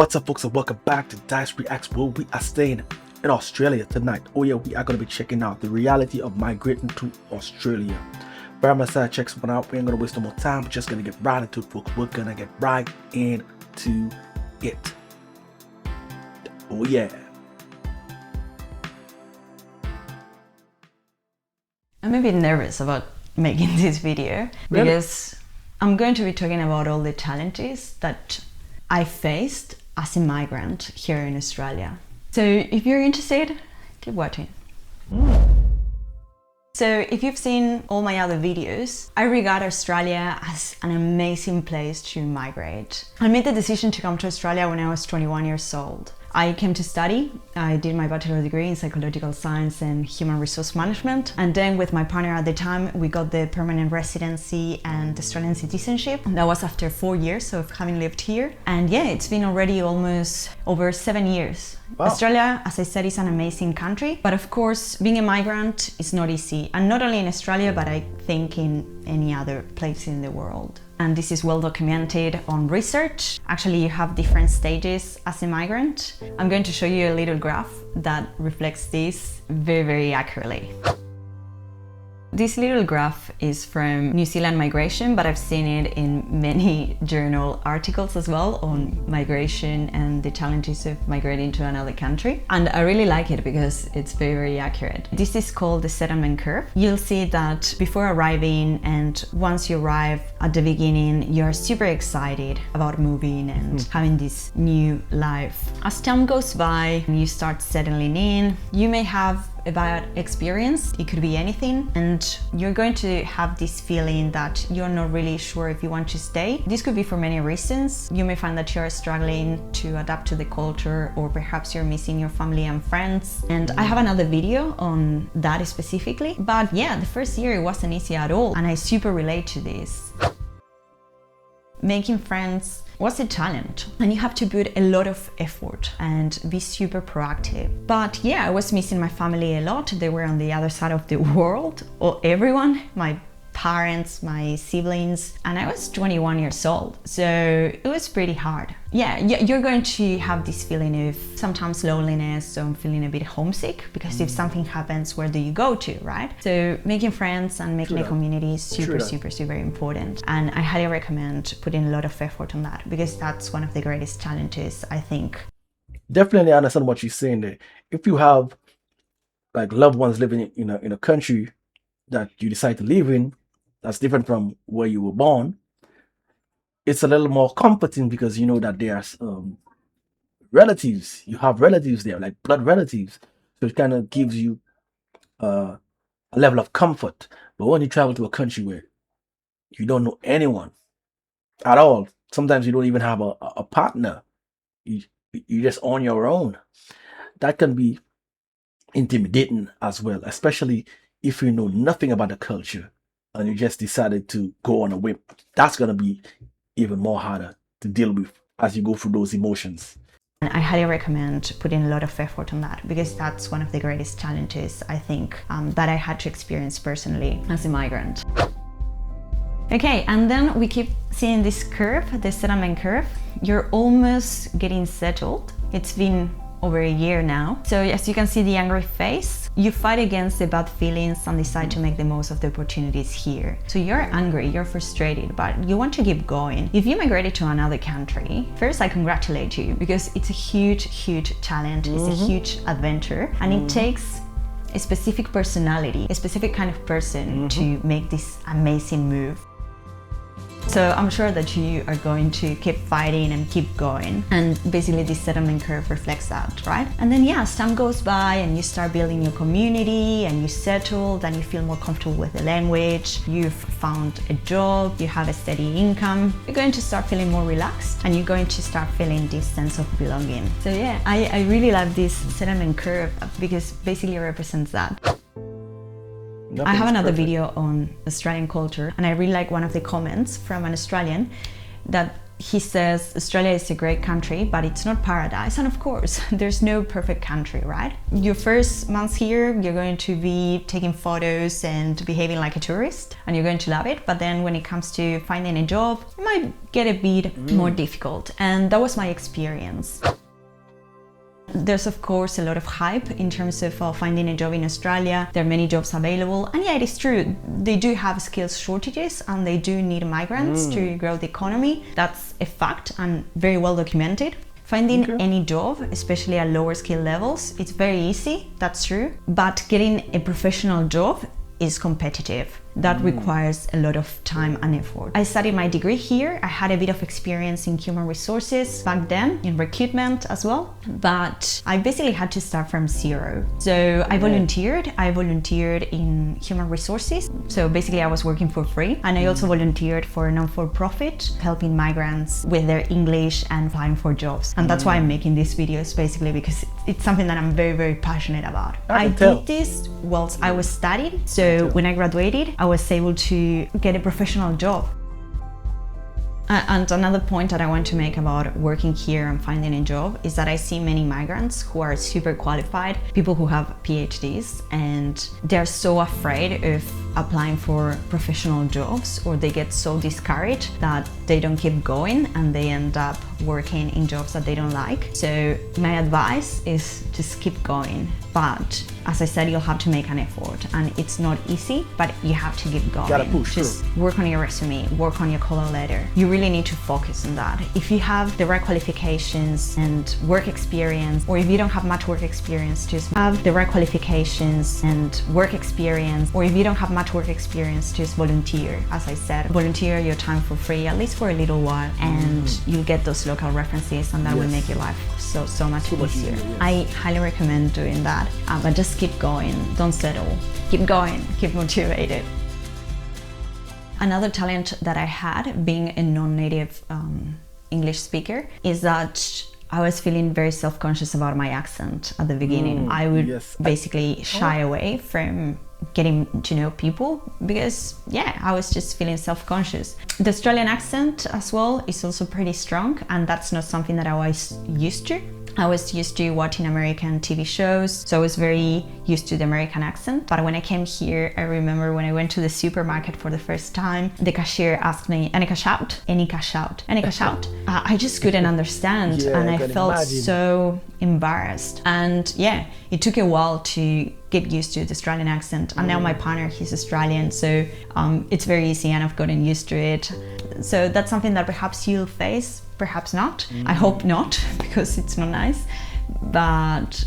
What's up, folks, and welcome back to Dyce Reacts, where we are staying in Australia tonight. Oh yeah, we are going to be checking out the reality of migrating to Australia. But I'm gonna check something out. We ain't gonna waste no more time. We're just gonna get right into it, folks. We're gonna get right into it. Oh yeah. I'm a bit nervous about making this video because I'm going to be talking about all the challenges that I faced as a migrant here in Australia. So if you're interested, keep watching. So if you've seen all my other videos, I regard Australia as an amazing place to migrate. I made the decision to come to Australia when I was 21 years old. I came to study. I did my bachelor degree in psychological science and human resource management. And then with my partner at the time, we got the permanent residency and Australian citizenship. That was after 4 years of having lived here. And yeah, it's been already almost over 7 years. Wow. Australia, as I said, is an amazing country. But of course, being a migrant is not easy. And not only in Australia, but I think in any other place in the world. And this is well documented on research. Actually, you have different stages as a migrant. I'm going to show you a little graph that reflects this very, very accurately. This little graph is from New Zealand migration, but I've seen it in many journal articles as well on migration and the challenges of migrating to another country. And I really like it because it's very, very accurate. This is called the settlement curve. You'll see that before arriving and once you arrive at the beginning, you're super excited about moving and having this new life. As time goes by and you start settling in, you may have a bad experience. It could be anything, and you're going to have this feeling that you're not really sure if you want to stay. This could be for many reasons. You may find that you're struggling to adapt to the culture, or perhaps you're missing your family and friends. And I have another video on that specifically. But yeah, the first year it wasn't easy at all, and I super relate to this. Making friends was a challenge, and you have to put a lot of effort and be super proactive. But yeah, I was missing my family a lot. They were on the other side of the world, or everyone, my parents, my siblings, and I was 21 years old, so it was pretty hard. Yeah, you're going to have this feeling of sometimes loneliness, or feeling a bit homesick, because if something happens, where do you go to, right? So making friends and making a community is super important, and I highly recommend putting a lot of effort on that, because that's one of the greatest challenges, I think. Definitely understand what you're saying there. If you have like loved ones living in a country that you decide to live in, that's different from where you were born, it's a little more comforting because you know that there's relatives. You have relatives there, like blood relatives. So it kind of gives you a level of comfort. But when you travel to a country where you don't know anyone at all, sometimes you don't even have a partner, you're just on your own, that can be intimidating as well, especially if you know nothing about the culture and you just decided to go on a whim. That's going to be even more harder to deal with as you go through those emotions. And I highly recommend putting a lot of effort on that, because that's one of the greatest challenges, I think, that I had to experience personally as a migrant. Okay, and then we keep seeing this curve, the settlement curve. You're almost getting settled. It's been over a year now. So as you can see the angry face, you fight against the bad feelings and decide to make the most of the opportunities here. So you're angry, you're frustrated, but you want to keep going. If you migrated to another country, first I congratulate you, because it's a huge challenge, it's a huge adventure, and it takes a specific personality, a specific kind of person to make this amazing move. So I'm sure that you are going to keep fighting and keep going. And basically this settlement curve reflects that, right? And then yeah, as time goes by and you start building your community and you settle, then you feel more comfortable with the language, you've found a job, you have a steady income, you're going to start feeling more relaxed and you're going to start feeling this sense of belonging. So yeah, I really love this settlement curve because basically it represents that. I have another video on Australian culture, and I really like one of the comments from an Australian that He says Australia is a great country, but it's not paradise. And of course, there's no perfect country, right? Your first months here, you're going to be taking photos and behaving like a tourist, and you're going to love it. But then when it comes to finding a job, it might get a bit more difficult. And that was my experience. There's of course a lot of hype in terms of finding a job in Australia. There are many jobs available, and yeah, it is true. They do have skills shortages and they do need migrants to grow the economy. That's a fact and very well documented. Finding any job, especially at lower skill levels, it's very easy, that's true. But getting a professional job is competitive. That requires a lot of time and effort. I studied my degree here. I had a bit of experience in human resources back then, in recruitment as well, but I basically had to start from zero. So I volunteered in human resources. So basically I was working for free, and I also volunteered for a non-for-profit, helping migrants with their English and applying for jobs. And that's why I'm making these videos, basically because it's something that I'm very, very passionate about. I did this whilst I was studying. So when I graduated, I was able to get a professional job. And another point that I want to make about working here and finding a job is that I see many migrants who are super qualified, people who have PhDs, and they're so afraid of applying for professional jobs, or they get so discouraged that they don't keep going and they end up working in jobs that they don't like. So my advice is just keep going. But as I said, you'll have to make an effort, and it's not easy, but you have to keep going. Gotta push just through. work on your resume, work on your cover letter. You really need to focus on that. If you have the right qualifications and work experience, or if you don't have much work experience, just have the right qualifications and work experience, or if you don't have much work experience, just volunteer. As I said, volunteer your time for free, at least for a little while, and you'll get those local references, and that will make your life so much easier. I highly recommend doing that, but just keep going, don't settle. Keep going, keep motivated. Another challenge that I had, being a non-native English speaker, is that I was feeling very self-conscious about my accent at the beginning. I would basically shy away from getting to know people because, yeah, I was just feeling self-conscious. The Australian accent as well is also pretty strong, and that's not something that I was used to. I was used to watching American TV shows, so I was very used to the American accent. But when I came here, I remember when I went to the supermarket for the first time, the cashier asked me, "Any cash out? Any cash out? Any cash out?" I just couldn't understand, and I felt so embarrassed. And yeah, it took a while to get used to the Australian accent. And now my partner, he's Australian, so it's very easy, and I've gotten used to it. So that's something that perhaps you'll face, perhaps not. I hope not, because it's not nice. But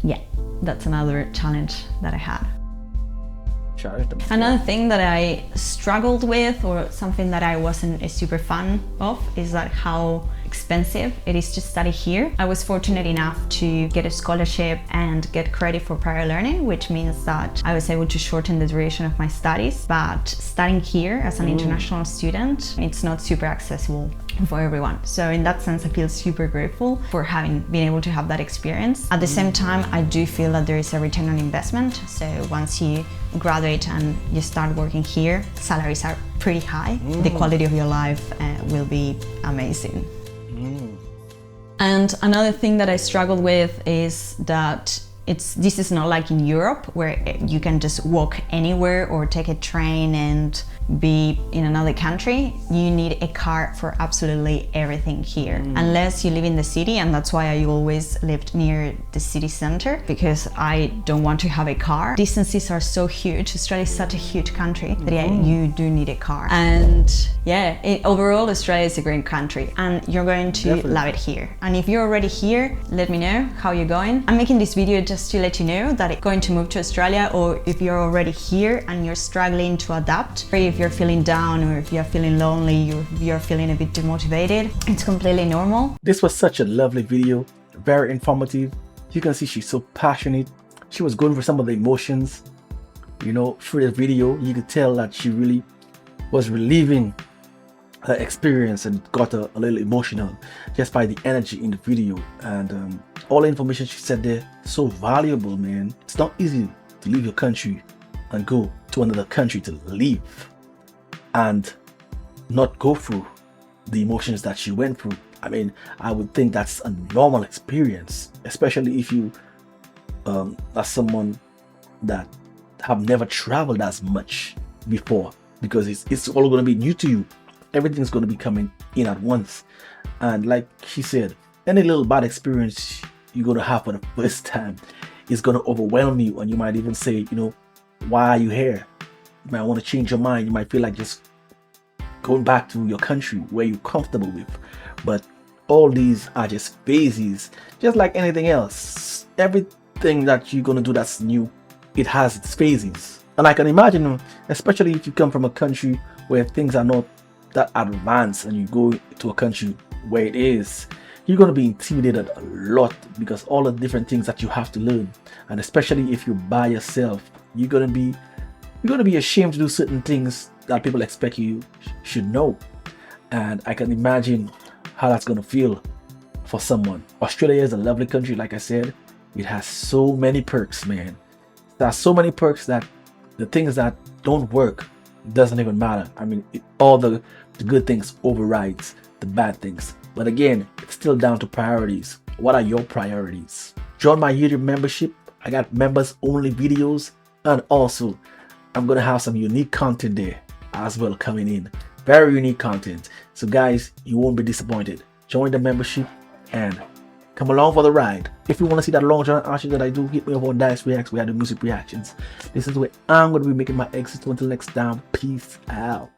yeah, that's another challenge that I had. Another thing that I struggled with, or something that I wasn't a super fan of, is that how expensive it is to study here. I was fortunate enough to get a scholarship and get credit for prior learning, which means that I was able to shorten the duration of my studies. But studying here as an international student, it's not super accessible for everyone. So in that sense, I feel super grateful for having been able to have that experience. At the same time, I do feel that there is a return on investment. So once you graduate and you start working here, salaries are pretty high. The quality of your life will be amazing. And another thing that I struggled with is that this is not like in Europe, where you can just walk anywhere or take a train and be in another country. You need a car for absolutely everything here, unless you live in the city, and that's why I always lived near the city center, because I don't want to have a car. Distances are so huge. Australia is such a huge country that yeah, you do need a car. And yeah, overall Australia is a great country, and you're going to love it here. And if you're already here, let me know how you're going. I'm making this video just to let you know that it's going to move to Australia, or if you're already here and you're struggling to adapt, or if you're feeling down, or if you're feeling lonely, or if you're feeling a bit demotivated, it's completely normal. This was such a lovely video, very informative. You can see she's so passionate. She was going for some of the emotions, you know, through the video. You could tell that she really was reliving her experience and got a little emotional just by the energy in the video. And all the information she said there, so valuable, man. It's not easy to leave your country and go to another country to live and not go through the emotions that she went through. I mean, I would think that's a normal experience, especially if you as someone that have never traveled as much before, because it's all going to be new to you. Everything's going to be coming in at once. And like she said, any little bad experience you're going to have for the first time is going to overwhelm you, and you might even say, you know, why are you here? You might want to change your mind. You might feel like just going back to your country where you're comfortable with. But all these are just phases, just like anything else. Everything that you're going to do that's new, it has its phases. And I can imagine, especially if you come from a country where things are not that advanced and you go to a country where it is, you're going to be intimidated a lot, because all the different things that you have to learn. And especially if you're by yourself, you're going to be ashamed to do certain things that people expect you should know. And I can imagine how that's going to feel for someone. Australia is a lovely country, like I said. It has so many perks, man. There are so many perks that the things that don't work doesn't even matter. I mean, all the good things overrides the bad things. But again, it's still down to priorities. What are your priorities? Join my YouTube membership. I got members only videos, and also I'm gonna have some unique content there as well coming in. Very unique content. So guys, you won't be disappointed. Join the membership and come along for the ride. If you want to see that long journey action that I do, hit me up on Dyce Reacts. We have the music reactions. This is where I'm going to be making my exit. Until next time, peace out.